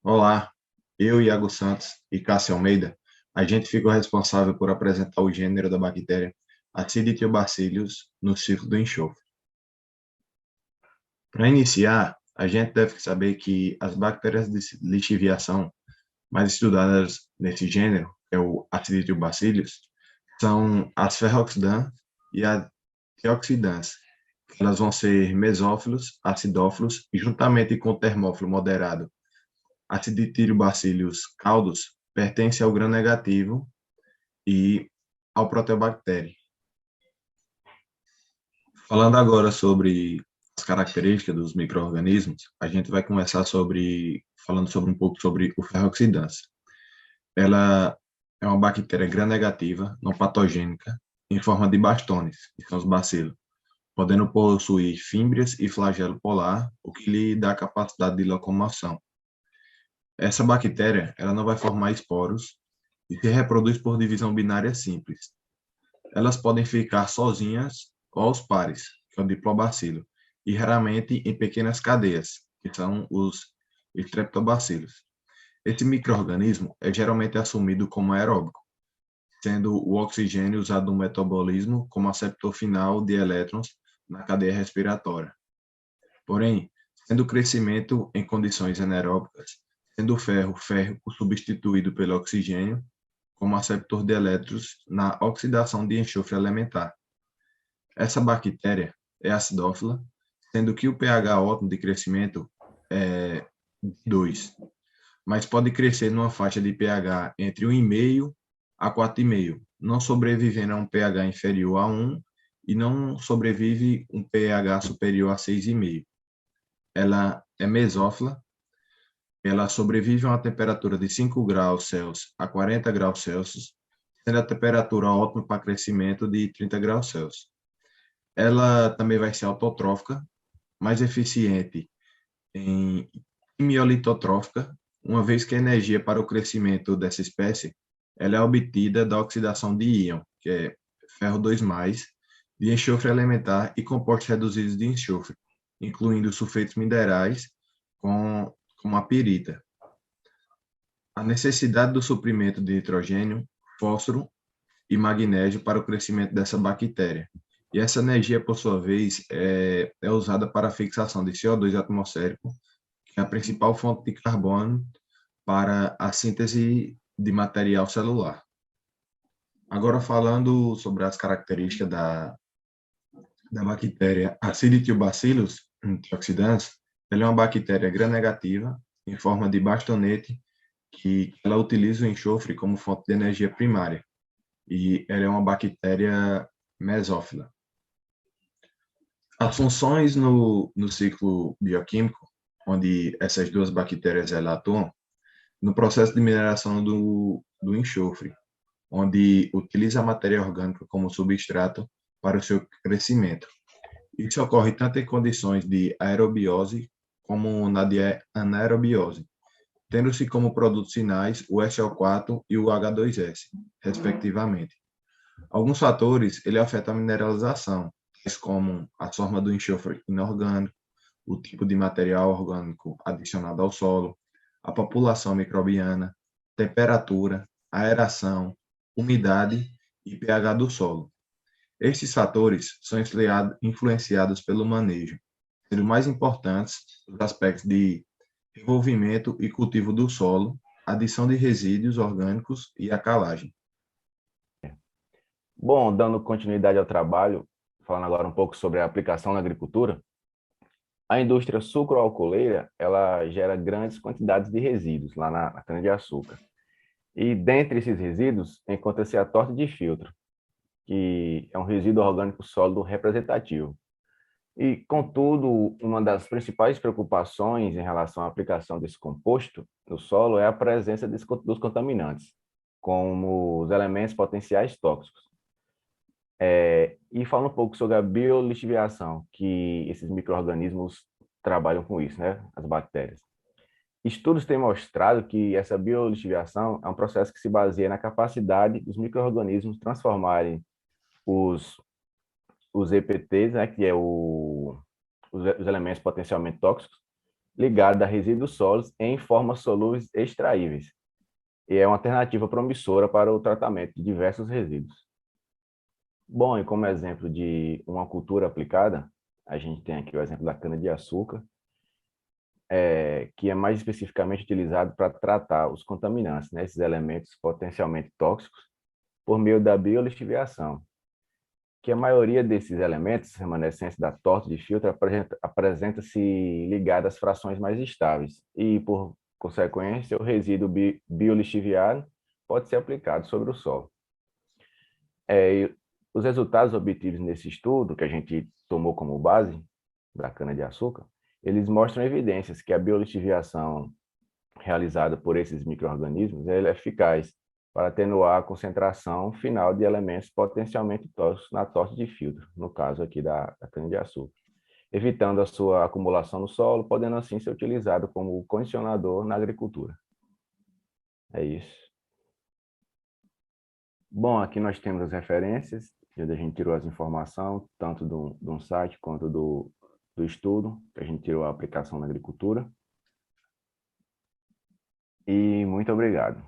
Olá, eu, Iago Santos e Cássio Almeida, a gente ficou responsável por apresentar o gênero da bactéria Acinetobacillus no ciclo do enxofre. Para iniciar, a gente deve saber que as bactérias de lixiviação mais estudadas nesse gênero, que é o Acinetobacillus, são as ferroxidans e as tioxidans. Elas vão ser mesófilos, acidófilos e juntamente com o termófilo moderado Acinetobacillus caldus pertence ao gram-negativo e ao Proteobacter. Falando agora sobre as características dos micro-organismos, a gente vai começar falando sobre um pouco sobre o Ferroxidans. Ela é uma bactéria gram-negativa, não patogênica, em forma de bastones, que são os bacilos, podendo possuir fímbrias e flagelo polar, o que lhe dá a capacidade de locomoção. Essa bactéria, ela não vai formar esporos e se reproduz por divisão binária simples. Elas podem ficar sozinhas ou aos pares, que é o diplobacilo, e raramente em pequenas cadeias, que são os streptobacilos. Esse microorganismo é geralmente assumido como aeróbico, sendo o oxigênio usado no metabolismo como aceptor final de elétrons na cadeia respiratória. Porém, sendo o crescimento em condições anaeróbicas, sendo o ferro substituído pelo oxigênio como aceptor de elétrons na oxidação de enxofre elementar. Essa bactéria é acidófila, sendo que o pH ótimo de crescimento é 2, mas pode crescer numa faixa de pH entre 1,5 a 4,5, não sobrevivendo a um pH inferior a 1 e não sobrevive um pH superior a 6,5. Ela é mesófila, ela sobrevive a uma temperatura de 5 graus Celsius a 40 graus Celsius, sendo a temperatura ótima para crescimento de 30 graus Celsius. Ela também vai ser autotrófica, mais eficiente em miolitotrófica, uma vez que a energia para o crescimento dessa espécie ela é obtida da oxidação de íon, que é ferro 2+, de enxofre elementar e compostos reduzidos de enxofre, incluindo sulfetos minerais, como a pirita. A necessidade do suprimento de nitrogênio, fósforo e magnésio para o crescimento dessa bactéria. E essa energia, por sua vez, é usada para a fixação de CO2 atmosférico, que é a principal fonte de carbono para a síntese de material celular. Agora, falando sobre as características da bactéria Acinetobacillus antioxidans, ela é uma bactéria gram-negativa, em forma de bastonete, que ela utiliza o enxofre como fonte de energia primária. E ela é uma bactéria mesófila. As funções no ciclo bioquímico, onde essas duas bactérias elas atuam, no processo de mineração do enxofre, onde utiliza a matéria orgânica como substrato para o seu crescimento. Isso ocorre tanto em condições de aerobiose como na de anaerobiose, tendo-se como produtos finais o SO4 e o H2S, respectivamente. Alguns fatores ele afetam a mineralização, tais como a forma do enxofre inorgânico, o tipo de material orgânico adicionado ao solo, a população microbiana, temperatura, aeração, umidade e pH do solo. Estes fatores são influenciados pelo manejo, sendo mais importantes os aspectos de envolvimento e cultivo do solo, adição de resíduos orgânicos e a calagem. Bom, dando continuidade ao trabalho, falando agora um pouco sobre a aplicação na agricultura, a indústria sucroalcooleira, ela gera grandes quantidades de resíduos lá na cana-de-açúcar. E dentre esses resíduos, encontra-se a torta de filtro, que é um resíduo orgânico sólido representativo. E, contudo, uma das principais preocupações em relação à aplicação desse composto no solo é a presença dos contaminantes, como os elementos potenciais tóxicos. E fala um pouco sobre a biolixiviação, que esses micro-organismos trabalham com isso, né? As bactérias. Estudos têm mostrado que essa biolixiviação é um processo que se baseia na capacidade dos micro-organismos transformarem os EPTs, né, que é os elementos potencialmente tóxicos, ligada a resíduos sólidos em formas solúveis extraíveis, e é uma alternativa promissora para o tratamento de diversos resíduos. Bom, e como exemplo de uma cultura aplicada, a gente tem aqui o exemplo da cana-de-açúcar, que é mais especificamente utilizado para tratar os contaminantes, né, esses elementos potencialmente tóxicos, por meio da biolixiviação, que a maioria desses elementos remanescentes da torta de filtro apresenta-se ligada às frações mais estáveis e, por consequência, o resíduo biolixiviado pode ser aplicado sobre o solo. E os resultados obtidos nesse estudo, que a gente tomou como base da cana-de-açúcar, eles mostram evidências que a biolixiviação realizada por esses micro-organismos é eficaz para atenuar a concentração final de elementos potencialmente tóxicos na torta de filtro, no caso aqui da cana-de-açúcar, evitando a sua acumulação no solo, podendo assim ser utilizado como condicionador na agricultura. É isso. Bom, aqui nós temos as referências, onde a gente tirou as informações, tanto de um site quanto do estudo, que a gente tirou a aplicação na agricultura. E muito obrigado.